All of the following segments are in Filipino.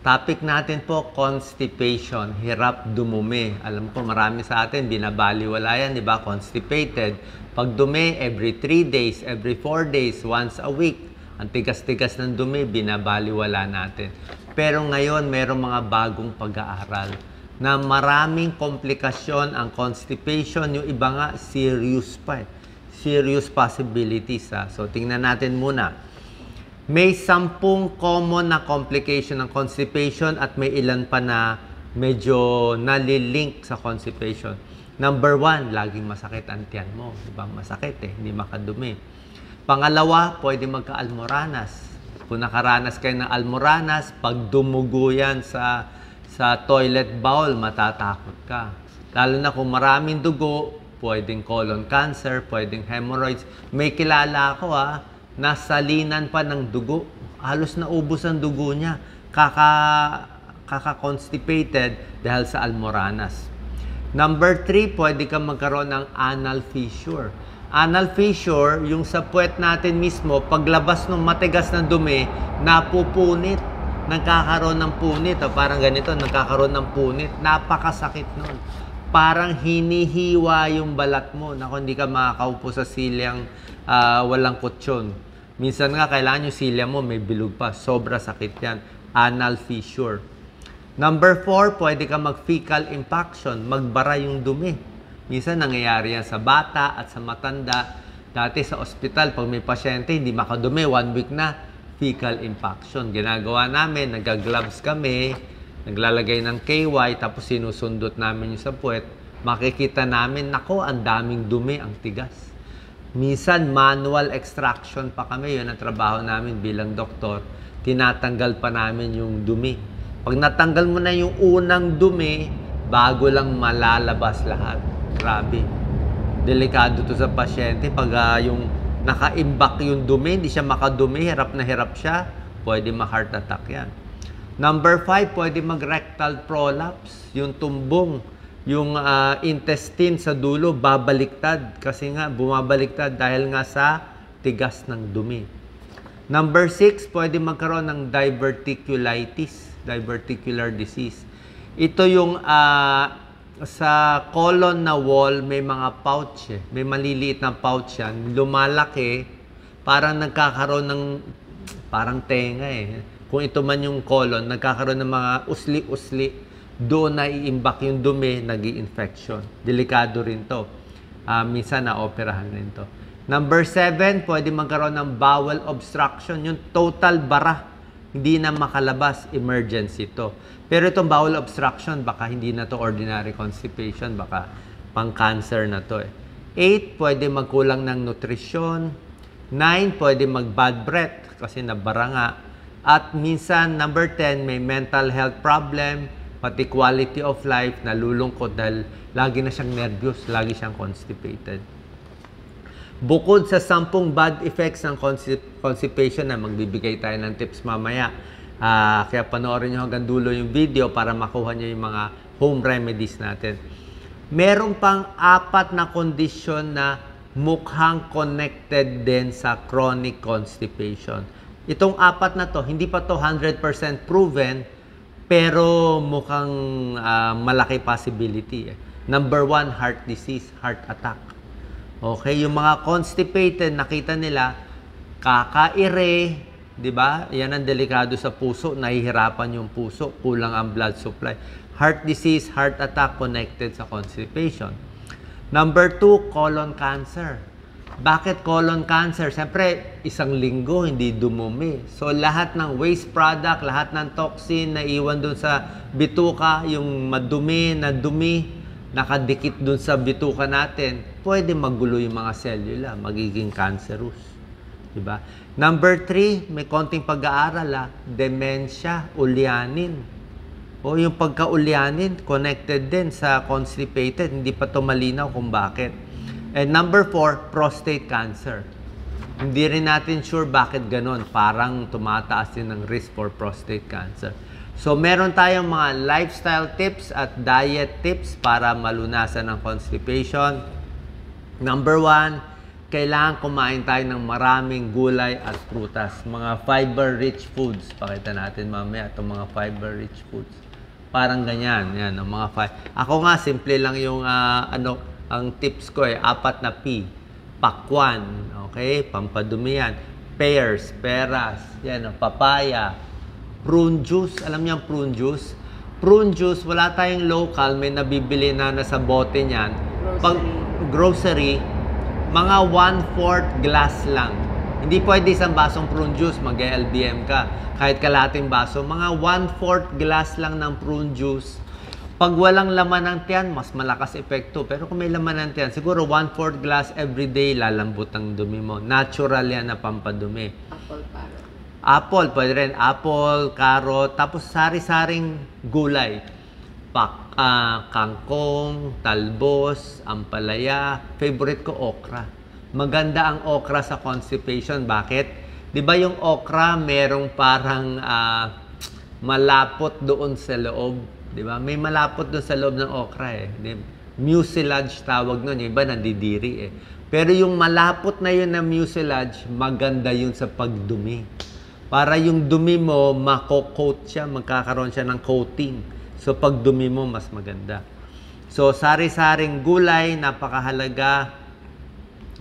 Topic natin po, constipation, hirap dumumi. Alam ko marami sa atin, binabaliwala yan, di ba? Constipated. Pag dumi, every 3 days, every 4 days, once a week. Ang tigas-tigas ng dumi, binabaliwala natin. Pero ngayon, mayroong mga bagong pag-aaral na maraming komplikasyon ang constipation. Yung iba nga, serious pa. Serious possibilities. So, tingnan natin muna. May 10 common na complication ng constipation at may ilan pa na medyo nalilink sa constipation. Number 1, laging masakit ang tiyan mo. Diba? Masakit hindi makadumi. Pangalawa, pwede magka-almoranas. Kung nakaranas kayo ng almoranas, pag dumugo yan sa toilet bowl, matatakot ka. Lalo na kung maraming dugo, pwedeng colon cancer, pwedeng hemorrhoids. May kilala ako nasalinan pa ng dugo. Halos naubos ang dugo niya. Kaka-constipated dahil sa almoranas. Number 3, pwede kang magkaroon ng anal fissure. Anal fissure, yung sa puwet natin mismo, paglabas ng matigas na dumi, napupunit. Nagkakaroon ng punit. Parang ganito, nagkakaroon ng punit. Napakasakit nun. Parang hinihiwa yung balat mo. Naku, hindi ka makakaupo sa silyang walang kutsyon. Minsan nga, kailangan yung silya mo, may bilog pa. Sobra sakit yan. Anal fissure. Number 4, pwede ka mag-fecal impaction. Magbara yung dumi. Minsan, nangyayari yan sa bata at sa matanda. Dati sa ospital, pag may pasyente, hindi makadumi, 1 week na, fecal impaction. Ginagawa namin, nag-gloves kami, naglalagay ng KY, tapos sinusundot namin yung sa puwet. Makikita namin, nako, ang daming dumi, ang tigas. Minsan, manual extraction pa kami. Yun ang trabaho namin bilang doktor. Tinatanggal pa namin yung dumi. Pag natanggal mo na yung unang dumi, bago lang malalabas lahat. Grabe. Delikado to sa pasyente. Pag yung naka-imbak yung dumi, hindi siya makadumi, hirap na hirap siya, pwede ma-heart attack yan. Number 5, pwede mag-rectal prolapse. Yung tumbong. Yung intestine sa dulo, babaliktad. Kasi nga, bumabaliktad dahil nga sa tigas ng dumi. Number 6, pwede magkaroon ng diverticulitis, diverticular disease. Ito yung sa colon na wall, may mga pouch. May maliliit na pouch yan. Lumalaki, parang nagkakaroon ng, parang tenga Kung ito man yung colon, nagkakaroon ng mga usli-usli. Doon na iimbak yung dumi, nag-i-infection. Delikado rin to. Minsan na-operahan rin to. Number 7, pwede magkaroon ng bowel obstruction. Yung total bara, hindi na makalabas, emergency to. Pero itong bowel obstruction, baka hindi na to ordinary constipation, baka pang-cancer na to 8, pwede magkulang ng nutrisyon. 9, pwede mag-bad breath, kasi nabara nga. At minsan, number 10, may mental health problem, pati quality of life, nalulungkot dahil lagi na siyang nervyos, lagi siyang constipated. Bukod sa 10 bad effects ng constipation na magbibigay tayo ng tips mamaya, kaya panoorin nyo hanggang dulo yung video para makuha nyo yung mga home remedies natin. Meron pang 4 na kondisyon na mukhang connected din sa chronic constipation. Itong 4 na to, hindi pa to 100% proven, pero mukhang malaki possibility. Number 1, heart disease, heart attack. Okay, yung mga constipated, nakita nila, kakaire, di ba? Yan ang delikado sa puso, nahihirapan yung puso, kulang ang blood supply. Heart disease, heart attack connected sa constipation. Number 2, colon cancer. Bakit colon cancer? Siyempre, 1 linggo, hindi dumumi. So, lahat ng waste product, lahat ng toxin na iwan dun sa bituka, yung madumi na dumi, nakadikit dun sa bituka natin, pwede magulo yung mga cellula, magiging cancerous. Diba? Number 3, may konting pag-aaral, dementia, ulyanin. O yung pagka-ulyanin, connected din sa constipated, hindi pa to malinaw kung bakit. And number 4, prostate cancer. Hindi rin natin sure bakit ganon. Parang tumataas din ang risk for prostate cancer. So, meron tayong mga lifestyle tips at diet tips para malunasan ang constipation. Number 1, kailangan kumain tayo ng maraming gulay at prutas. Mga fiber-rich foods. Pakita natin mamaya itong mga fiber-rich foods. Parang ganyan. Yan, ang mga Ako nga, simple lang yung ang tips ko 4 na P. Pakwan. Okay? Pampadumi yan. Pears, peras. Yan, papaya. Prune juice. Alam niyo ang prune juice? Prune juice, wala tayong local. May nabibili na nasa bote niyan. Pag grocery, mga 1/4 glass lang. Hindi pwede isang basong prune juice, mag-LBM ka. Kahit kalating baso, mga 1/4 glass lang ng prune juice. Pag walang laman ng tiyan, mas malakas epekto. Pero kung may laman ng tiyan, siguro 1/4 glass everyday, lalambot ang dumi mo. Natural yan na pampadumi. Apple, carrot. Apple, pwede rin. Apple, carrot, tapos sari-saring gulay. Kangkong, talbos, ampalaya. Favorite ko, okra. Maganda ang okra sa constipation. Bakit? Di ba yung okra merong parang malapot doon sa loob? Di ba? May malapot doon sa loob ng okra eh. Mucilage tawag nun. Yung iba nandidiri eh. Pero yung malapot na yun na mucilage, maganda yun sa pagdumi. Para yung dumi mo, mako-coat siya, magkakaroon siya ng coating. So, pag dumi mo, mas maganda. So, sari-saring gulay, napakahalaga.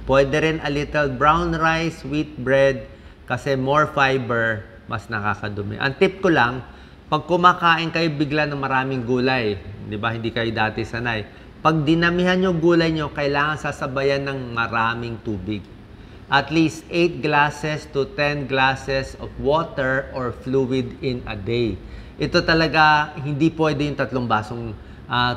Pwede rin a little brown rice, wheat bread, kasi more fiber, mas nakakadumi. Ang tip ko lang, pag kumakain kayo bigla ng maraming gulay, di ba, hindi kayo dati sanay, pag dinamihan yung gulay nyo, kailangan sasabayan ng maraming tubig. At least 8 glasses to 10 glasses of water or fluid in a day. Ito talaga, hindi pwede yung 3 basong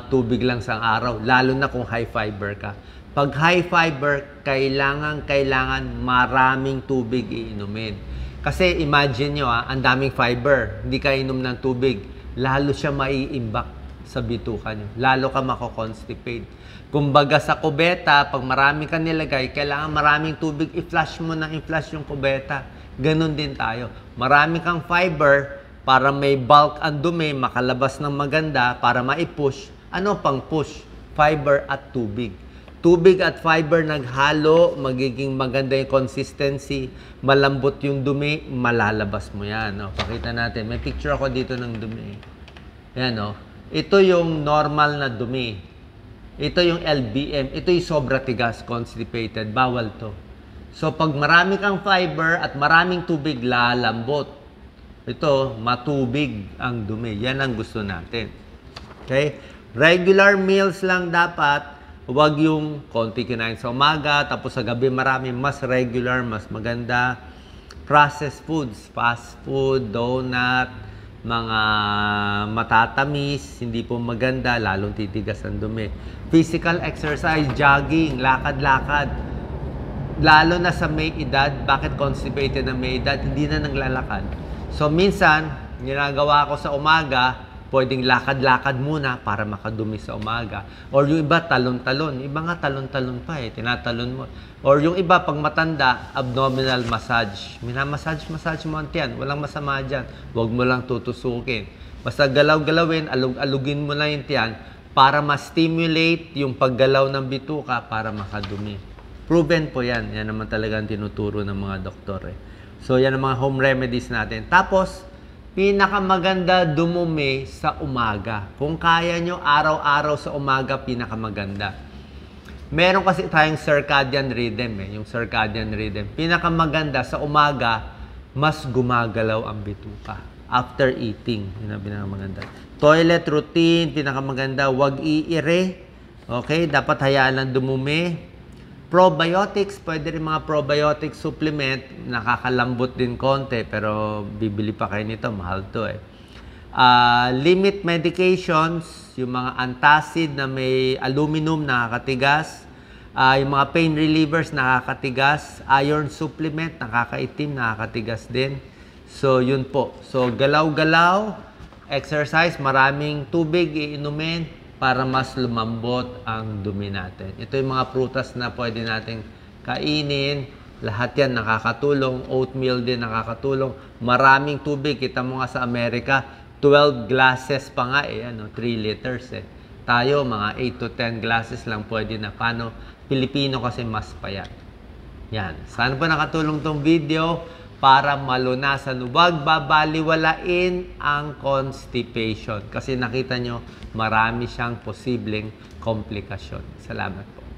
tubig lang sa araw, lalo na kung high fiber ka. Pag high fiber, kailangan maraming tubig iinumin. Kasi imagine nyo, ang daming fiber, hindi ka inom ng tubig, lalo siya maiimbak sa bituka nyo. Lalo ka mako-constipate. Kumbaga sa kubeta, pag marami ka nilagay, kailangan maraming tubig, i-flush mo ng i-flush yung kubeta. Ganon din tayo. Marami kang fiber, para may bulk ang dumi, makalabas ng maganda, para ma-push. Ano pang push? Fiber at tubig. Tubig at fiber naghalo, magiging maganda yung consistency, malambot yung dumi, malalabas mo yan. No? Pakita natin. May picture ako dito ng dumi. Yan, no? Ito yung normal na dumi. Ito yung LBM. Ito yung sobra tigas, constipated. Bawal to. So, pag marami kang fiber at maraming tubig, lalambot. Ito, matubig ang dumi. Yan ang gusto natin. Okay? Regular meals lang dapat. Huwag yung konti kinain sa umaga, tapos sa gabi marami. Mas regular, mas maganda. Processed foods, fast food, donut, mga matatamis, hindi po maganda, lalong titigas ang dumi. Physical exercise, jogging, lakad-lakad. Lalo na sa may edad, bakit constipated na may edad? Hindi na naglalakad. So, minsan, ginagawa ko sa umaga, pwedeng lakad-lakad muna para makadumi sa umaga. Or yung iba, talon-talon. Iba nga, talon-talon pa eh. Tinatalon mo. Or yung iba, pag matanda, abdominal massage. Minamassage mo ang tiyan. Walang masama dyan. Huwag mo lang tutusukin. Basta galaw-galawin, alug-alugin mo lang yung tiyan para ma-stimulate yung paggalaw ng bituka para makadumi. Proven po yan. Yan naman talaga ang tinuturo ng mga doktor eh. So, yan ang mga home remedies natin. Tapos, pinakamaganda dumumi sa umaga. Kung kaya nyo, araw-araw sa umaga, pinakamaganda. Meron kasi tayong circadian rhythm eh, yung circadian rhythm. Pinakamaganda sa umaga, mas gumagalaw ang bituka after eating. Yun ang pinakamaganda. Toilet routine, pinakamaganda. Huwag iire. Okay? Dapat hayaan lang dumumi. Probiotics, pwede rin mga probiotic supplement, nakakalambot din konti, pero bibili pa kayo nito, mahal to eh. Limit medications, yung mga antacid na may aluminum, nakakatigas. Yung mga pain relievers, nakakatigas. Iron supplement, nakakaitim, nakakatigas din. So, yun po. So, galaw-galaw, exercise, maraming tubig iinumin, para mas lumambot ang dumi natin. Ito yung mga prutas na pwede nating kainin. Lahat yan nakakatulong. Oatmeal din nakakatulong. Maraming tubig. Kita mo nga sa Amerika, 12 glasses pa nga eh. 3 liters eh. Tayo, mga 8 to 10 glasses lang pwede na. Paano? Pilipino kasi mas payat. Yan. Sana po nakatulong tong video para malunasan, huwag babaliwalain ang constipation. Kasi nakita nyo, marami siyang posibleng komplikasyon. Salamat po.